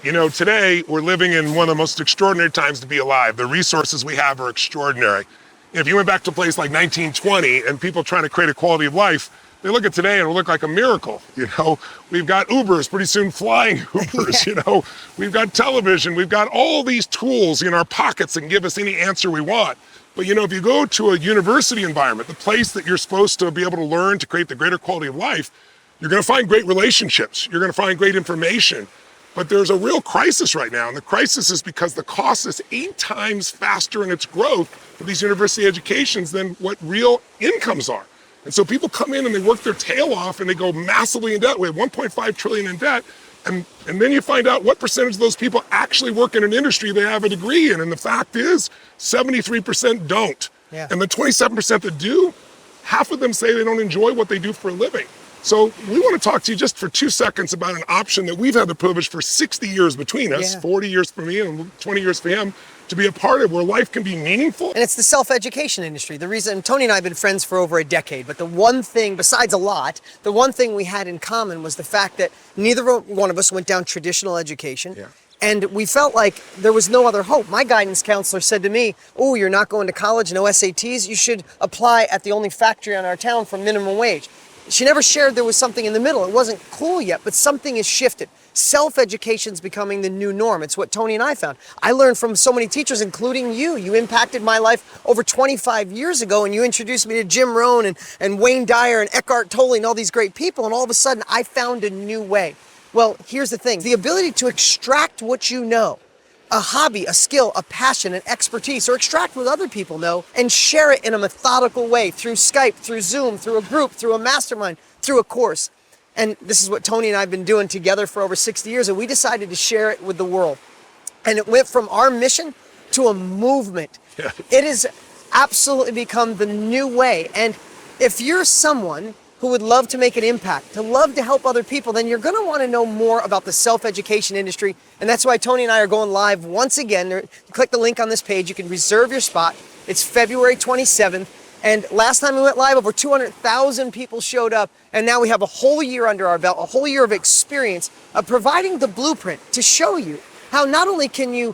You know, today we're living in one of the most extraordinary times to be alive. The resources we have are extraordinary. If you went back to a place like 1920 and people trying to create a quality of life, they look at today and it'll look like a miracle. You know, we've got Ubers, pretty soon flying Ubers, you know, we've got television, we've got all these tools in our pockets that can give us any answer we want. But you know, if you go to a university environment, the place that you're supposed to be able to learn to create the greater quality of life, you're going to find great relationships. You're going to find great information. But there's a real crisis right now, and the crisis is because the cost is 8 times faster in its growth for these university educations than what real incomes are. And so people come in and they work their tail off and they go massively in debt. We have 1.5 trillion in debt. And then you find out what percentage of those people actually work in an industry they have a degree in. And the fact is 73% don't. Yeah. And the 27% that do, half of them say they don't enjoy what they do for a living. So we want to talk to you just for 2 seconds about an option that we've had the privilege for 60 years between us, 40 years for me and 20 years for him, to be a part of, where life can be meaningful. And it's the self-education industry. The reason, Tony and I have been friends for over a decade, but the one thing, besides a lot, the one thing we had in common was the fact that neither one of us went down traditional education. Yeah. And we felt like there was no other hope. My guidance counselor said to me, "Oh, you're not going to college, no SATs, you should apply at the only factory in our town for minimum wage." She never shared there was something in the middle. It wasn't cool yet, but something has shifted. Self-education's becoming the new norm. It's what Tony and I found. I learned from so many teachers, including you. You impacted my life over 25 years ago, and you introduced me to Jim Rohn and Wayne Dyer and Eckhart Tolle and all these great people, and all of a sudden I found a new way. Well, here's the thing. The ability to extract what you know, a hobby, a skill, a passion, an expertise, or extract what other people know and share it in a methodical way through Skype, through Zoom, through a group, through a mastermind, through a course. And this is what Tony and I have been doing together for over 60 years, and we decided to share it with the world. And it went from our mission to a movement. Yeah. It has absolutely become the new way. And if you're someone who would love to make an impact, to love to help other people, then you're going to want to know more about the self-education industry. And that's why Tony and I are going live once again. Click the link on this page. You can reserve your spot. It's February 27th. And last time we went live, over 200,000 people showed up. And now we have a whole year under our belt, a whole year of experience of providing the blueprint to show you how not only can you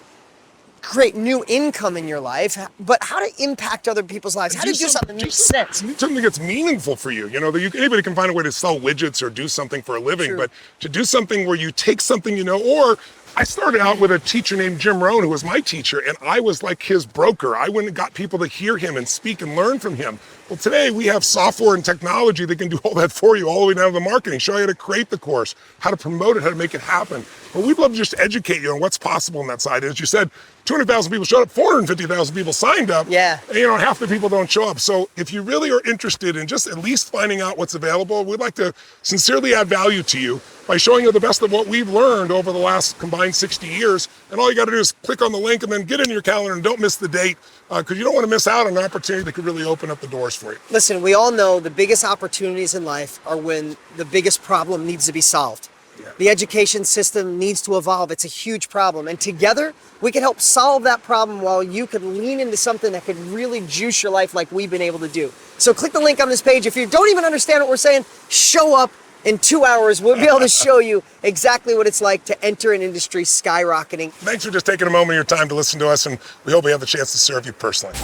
create new income in your life, but how to impact other people's lives, how to do something that makes sense. Something that's meaningful for you. You know, anybody can find a way to sell widgets or do something for a living, True. but to do something where you take something you know, or I started out with a teacher named Jim Rohn, who was my teacher, and I was like his broker. I went and got people to hear him and speak and learn from him. Well, today we have software and technology that can do all that for you, all the way down to the marketing, show you how to create the course, how to promote it, how to make it happen. But we'd love to just educate you on what's possible on that side. As you said, 200,000 people showed up, 450,000 people signed up. Yeah. And, you know, half the people don't show up. So if you really are interested in just at least finding out what's available, we'd like to sincerely add value to you by showing you the best of what we've learned over the last combined 60 years. And all you got to do is click on the link and then get in your calendar and don't miss the date, because you don't want to miss out on an opportunity that could really open up the doors for you. Listen, we all know the biggest opportunities in life are when the biggest problem needs to be solved. Yeah. The education system needs to evolve. It's a huge problem. And together, we can help solve that problem while you could lean into something that could really juice your life like we've been able to do. So click the link on this page. If you don't even understand what we're saying, show up. In 2 hours, we'll be able to show you exactly what it's like to enter an industry skyrocketing. Thanks for just taking a moment of your time to listen to us, and we hope we have the chance to serve you personally.